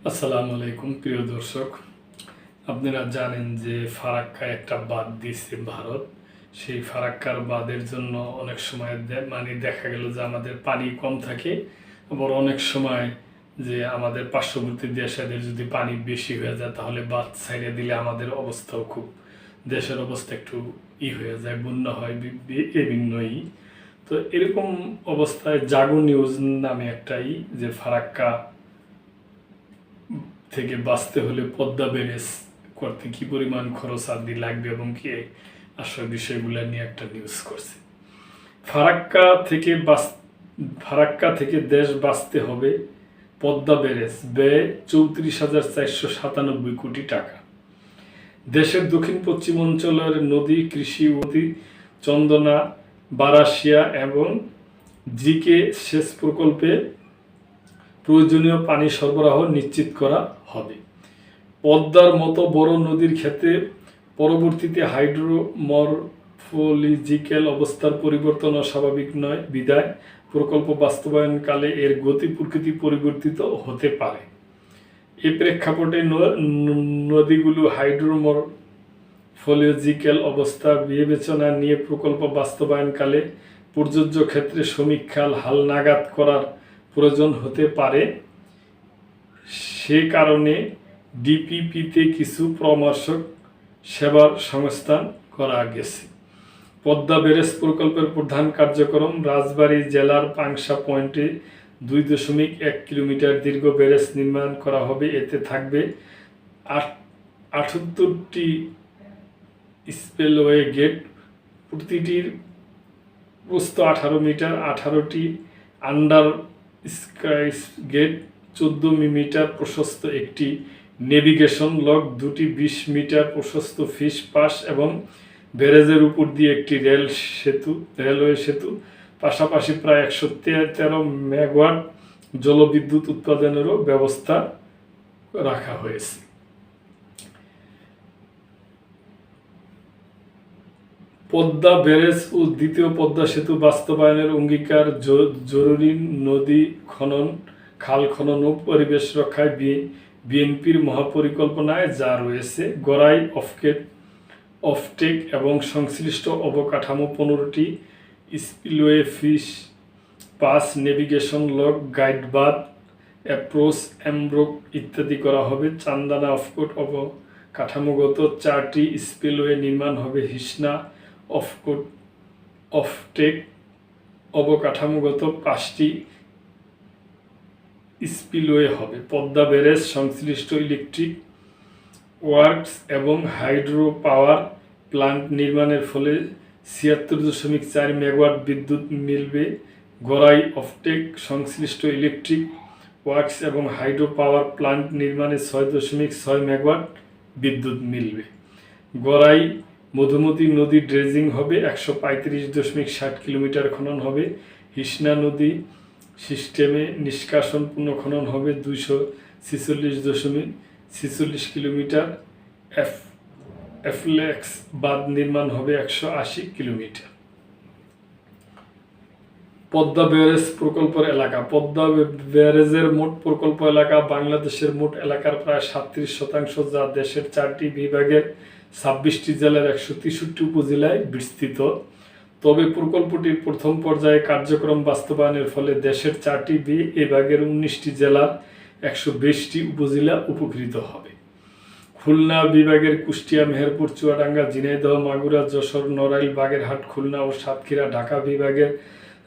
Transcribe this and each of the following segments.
আসসালামু আলাইকুম প্রিয় দর্শক। আপনারা জানেন যে ফারাক্কা একটা বাঁধ দিয়েছে ভারত। সেই ফারাক্কার বাঁধের জন্য অনেক সময় দেখা গেল যে আমাদের পানি কম থাকে, আবার অনেক সময় যে আমাদের পার্শ্ববর্তী দেশেদের যদি পানি বেশি হয়ে যায় তাহলে বাঁধ ছাইড়ে দিলে আমাদের অবস্থাও খুব, দেশের অবস্থা একটু হয়ে যায়, বন্যা হয় বিভিন্নই। তো এরকম অবস্থায় জাগো নিউজ নামে একটাই যে ফারাক্কা থেকে বাঁচতে হলে পদ্মা ব্যারেজ করতে কি পরিমাণ খরচ আদি লাগবে এবং কি আসলে বিষয়গুলো নিয়ে একটা নিউজ করছে। ফারাক্কা থেকে ফারাক্কা থেকে দেশ বাঁচতে হবে পদ্মা ব্যারেজ, ব্যয় 34,497 কোটি টাকা। দেশের দক্ষিণ পশ্চিম অঞ্চলের নদী, কৃষি নদী, চন্দনা, বারাশিয়া এবং জিকে সেচ প্রকল্পে প্রয়োজনীয় পানি সরবরাহ নিশ্চিত করা হবে। পদ্মার মতো বড় নদীর ক্ষেত্রে পরবর্তীতে হাইড্রোমরফোলজিক্যাল অবস্থার পরিবর্তন অস্বাভাবিক নয়, বিধায় প্রকল্প বাস্তবায়নকালে এর গতি প্রকৃতি পরিবর্তিত হতে পারে। এই প্রেক্ষাপটে নদীগুলো হাইড্রোমরফোলজিক্যাল অবস্থা বিবেচনা নিয়ে প্রকল্প বাস্তবায়নকালে প্রযোজ্য ক্ষেত্রে সমীক্ষা হালনাগাদ করার প্রয়োজন হতে পারে। সে কারণে ডিপিপিতে কিছু পরামর্শক সেবার সংস্থান করা গেছে। পদ্মা ব্যারেজ প্রকল্পের প্রধান কার্যক্রম রাজবাড়ী জেলার পাংশা পয়েন্টে 2.1 কিলোমিটার দীর্ঘ ব্যারেজ নির্মাণ করা হবে। এতে থাকবে 78টি স্পেলওয়ে গেট, প্রতিটির প্রস্থ 18 মিটার, 18টি আন্ডার স্কাইস গেট, 14 মিটার প্রশস্ত একটি নেভিগেশন লক, 2টি 20 মিটার প্রশস্ত ফিশ পাস এবং ব্যারেজের উপর দিয়ে একটি রেলওয়ে সেতু, পাশাপাশি প্রায় 113 মেগাওয়াট জলবিদ্যুৎ উৎপাদনেরও ব্যবস্থা রাখা হয়েছে। পদ্মা ব্যারেজ ও দ্বিতীয় পদ্মা সেতু বাস্তবায়নের অঙ্গীকার জরুরি নদী খনন, খাল খনন ও পরিবেশ রক্ষায় বিএনপির মহাপরিকল্পনায় যা রয়েছে। গড়াই অফটেক এবং সংশ্লিষ্ট অবকাঠামো 15টি spillway, fish pass, navigation lock, guide বাথ, অ্যাপ্রোচ, এমব্রোক ইত্যাদি করা হবে। চান্দানা অফকোট অবকাঠামোগত 4টি স্পিলওয়ে নির্মাণ হবে। হিসনা অফটেক অবকাঠামোগত 5টি স্পিলওয়ে হবে। পদ্মা ব্যারেজ সংশ্লিষ্ট ইলেকট্রিক ওয়ার্কস এবং হাইড্রো পাওয়ার প্লান্ট নির্মাণের ফলে 76.4 মেগাওয়াট বিদ্যুৎ মিলবে। গড়াই অফটেক সংশ্লিষ্ট ইলেকট্রিক ওয়ার্কস এবং হাইড্রো পাওয়ার প্লান্ট নির্মাণে 6.6 মেগাওয়াট বিদ্যুৎ মিলবে। গড়াই মধুমতি নদী ড্রেজিং হবে, 135.60 কিলোমিটার খনন হবে। হিসনা নদী সিস্টেমে নিষ্কাশন পুনঃখনন হবে, 246.46 কিলোমিটার। এফলেক্স বাঁধ নির্মাণ হবে 180 কিলোমিটার। পদ্মা ব্যারেজ প্রকল্পের এলাকা। পদ্মা ব্যারেজের মোট প্রকল্প এলাকা বাংলাদেশের মোট এলাকার প্রায় 37%, যা দেশের 4টি বিভাগের 26টি জেলার 163 উপজেলায় বিস্তৃত। তবে প্রকল্পটির প্রথম পর্যায়ে কার্যক্রম বাস্তবায়নের ফলে দেশের 4টি বিভাগের 19টি জেলার 120টি উপজেলা উপকৃত হবে। খুলনা বিভাগের কুষ্টিয়া, মেহেরপুর, চুয়াডাঙ্গা, ঝিনাইদহ, মাগুরা, যশোর, নড়াইল, বাগেরহাট, খুলনা ও সাতক্ষীরা। ঢাকা বিভাগের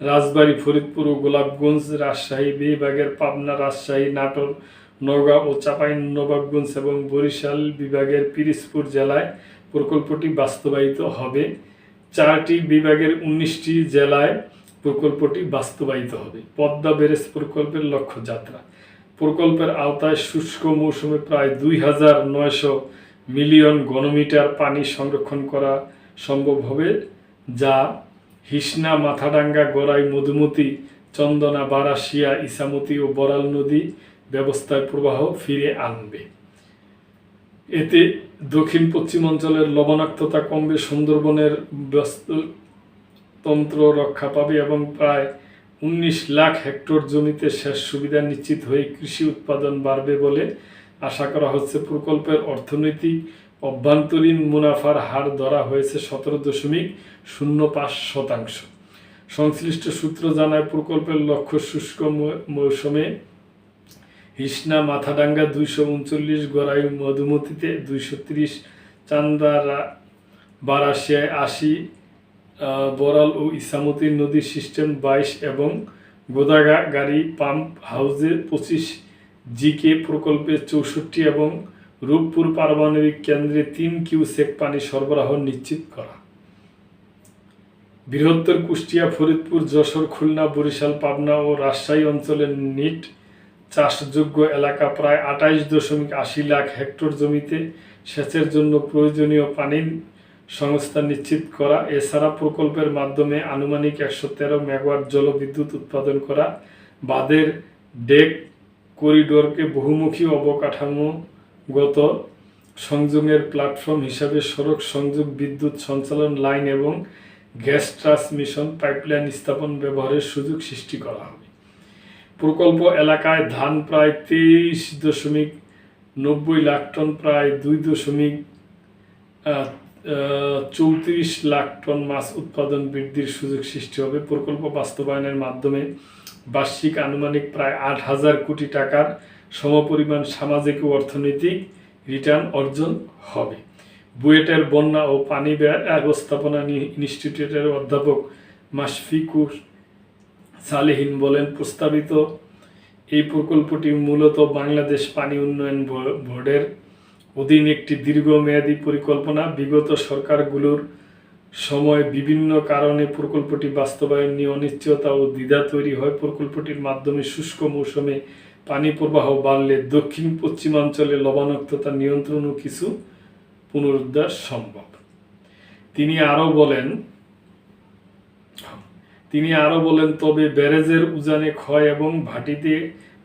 রাজবাড়ী, ফরিদপুর ও গোলাপগঞ্জ। রাজশাহী বিভাগের পাবনা, রাজশাহী, নাটোর, নওগাঁ ও চাঁপাইনবাবগঞ্জ এবং বরিশাল বিভাগের পিরোজপুর জেলায় প্রকল্পটি বাস্তবায়িত হবে। 4টি বিভাগের 19টি জেলায় প্রকল্পটি বাস্তবায়িত হবে। পদ্মা ব্যারেজ প্রকল্পের লক্ষ্যযাত্রা। প্রকল্পের আওতায় শুষ্ক মৌসুমে প্রায় 2,900 মিলিয়ন ঘনমিটার পানি সংরক্ষণ করা সম্ভব হবে, যা হিসনা, মাথাডাঙ্গা, গড়াই, মধুমতি, চন্দনা, বারাশিয়া, ইছামতি ও বড়াল নদী ব্যবস্থায় প্রবাহ ফিরে আনবে। এতে দক্ষিণ পশ্চিম অঞ্চলের লবণাক্ততা কমবে, সুন্দরবনের বাস্তুতন্ত্র রক্ষা পাবে এবং প্রায় 19 লাখ হেক্টর জমিতে সেচ সুবিধা নিশ্চিত হয়ে কৃষি উৎপাদন বাড়বে বলে আশা করা হচ্ছে। প্রকল্পের অর্থনৈতিক অভ্যন্তরীণ মুনাফার হার ধরা হয়েছে 17.05%। সংশ্লিষ্ট সূত্র জানায়, প্রকল্পের লক্ষ্য শুষ্ক মৌসুমে হিসনা, মাথাডাঙ্গা 239, গড়াই মধুমতিতে 230, চান্দারা বারাশিয়ায় 80, বরাল ও ইসামতি নদীর সিস্টেম 22 এবং গোদাগাড়ি পাম্প হাউসে 25, জিকে প্রকল্পে 64 এবং রূপপুর পারমাণবিক কেন্দ্রে 3 কিউসেক পানি সরবরাহ নিশ্চিত করা। বৃহত্তর কুষ্টিয়া, ফরিদপুর, যশোর, খুলনা, বরিশাল, পাবনা ও রাজশাহী অঞ্চলের নিট চাষযোগ্য এলাকা প্রায় 28.80 লাখ হেক্টর জমিতে সেচের জন্য প্রয়োজনীয় পানির সংস্থান নিশ্চিত করা। এছাড়া প্রকল্পের মাধ্যমে আনুমানিক 113 মেগাওয়াট জলবিদ্যুৎ উৎপাদন করা। বাঁধের ডেক করিডোরকে বহুমুখী অবকাঠামোগত সংযোগের প্ল্যাটফর্ম হিসাবে সড়ক সংযোগ, বিদ্যুৎ সঞ্চালন লাইন এবং গ্যাস ট্রান্সমিশন পাইপলাইন স্থাপন ব্যবহারের সুযোগ সৃষ্টি করা হবে। প্রকল্প এলাকায় ধান প্রায় 23.90 লাখ টন, প্রায় 2.34 লাখ টন মাছ উৎপাদন বৃদ্ধির সুযোগ সৃষ্টি হবে। প্রকল্প বাস্তবায়নের মাধ্যমে বার্ষিক আনুমানিক প্রায় 8,000 কোটি টাকার সমপরিমাণ সামাজিক ও অর্থনৈতিক রিটার্ন অর্জন হবে। বুয়েটের বন্যা ও পানি ব্যবস্থাপনা ইনস্টিটিউটের অধ্যাপক মাশফিকুর সালেহীন বলেন, প্রস্তাবিত এই প্রকল্পটি মূলত বাংলাদেশ পানি উন্নয়ন বোর্ডের অধীন একটি দীর্ঘমেয়াদী পরিকল্পনা। বিগত সরকারগুলোর সময় বিভিন্ন কারণে প্রকল্পটি বাস্তবায়ন নিয়ে অনিশ্চয়তা ও দ্বিধা তৈরি হয়। প্রকল্পটির মাধ্যমে শুষ্ক মৌসুমে পানি প্রবাহ বাড়লে দক্ষিণ পশ্চিমাঞ্চলে লবণাক্ততা নিয়ন্ত্রণ ও কিছু পুনরুদ্ধার সম্ভব। তিনি আরও বলেন, তবে ব্যারেজের উজানে ক্ষয় এবং ভাটিতে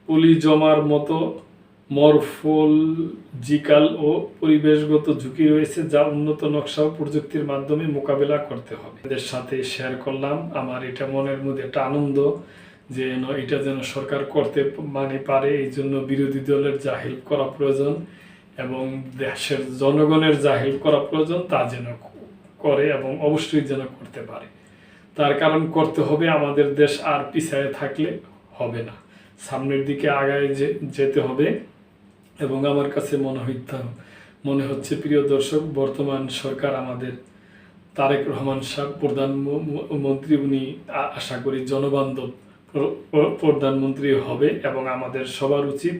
পলি জমার মতো মরফোলজিক্যাল ও পরিবেশগত ঝুঁকি রয়েছে, যা উন্নত নকশা ও প্রযুক্তির মাধ্যমে মোকাবেলা করতে হবে। এদের সাথে শেয়ার করলাম। আমার এটা মনের মধ্যে একটা আনন্দ যে এটা যেন সরকার করতে পারে। এই জন্য বিরোধী দলের যা হেল্প করা প্রয়োজন এবং দেশের জনগণের যা হেল্প করা প্রয়োজন তা যেন করে এবং অবশ্যই যেন করতে পারে। তার কারণ করতে হবে, আমাদের দেশ আর পিছায় থাকলে হবে না, সামনের দিকে আগায় যেতে হবে। এবং আমার কাছে মনে হচ্ছে প্রিয় দর্শক, বর্তমান সরকার আমাদের তারেক রহমান সাহেব প্রধানমন্ত্রী, উনি আশা করি জনবান্ধব প্রধানমন্ত্রী হবে এবং আমাদের সবার উচিত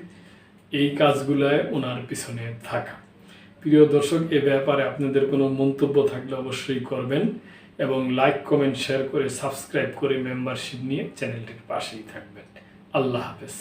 এই কাজগুলায় ওনার পিছনে থাকা। প্রিয় দর্শক, এ ব্যাপারে আপনাদের কোনো মন্তব্য থাকলে অবশ্যই করবেন এবং লাইক, কমেন্ট, শেয়ার করে সাবস্ক্রাইব করে মেম্বারশিপ নিয়ে চ্যানেলটির পাশেই থাকবেন। আল্লাহ হাফেজ।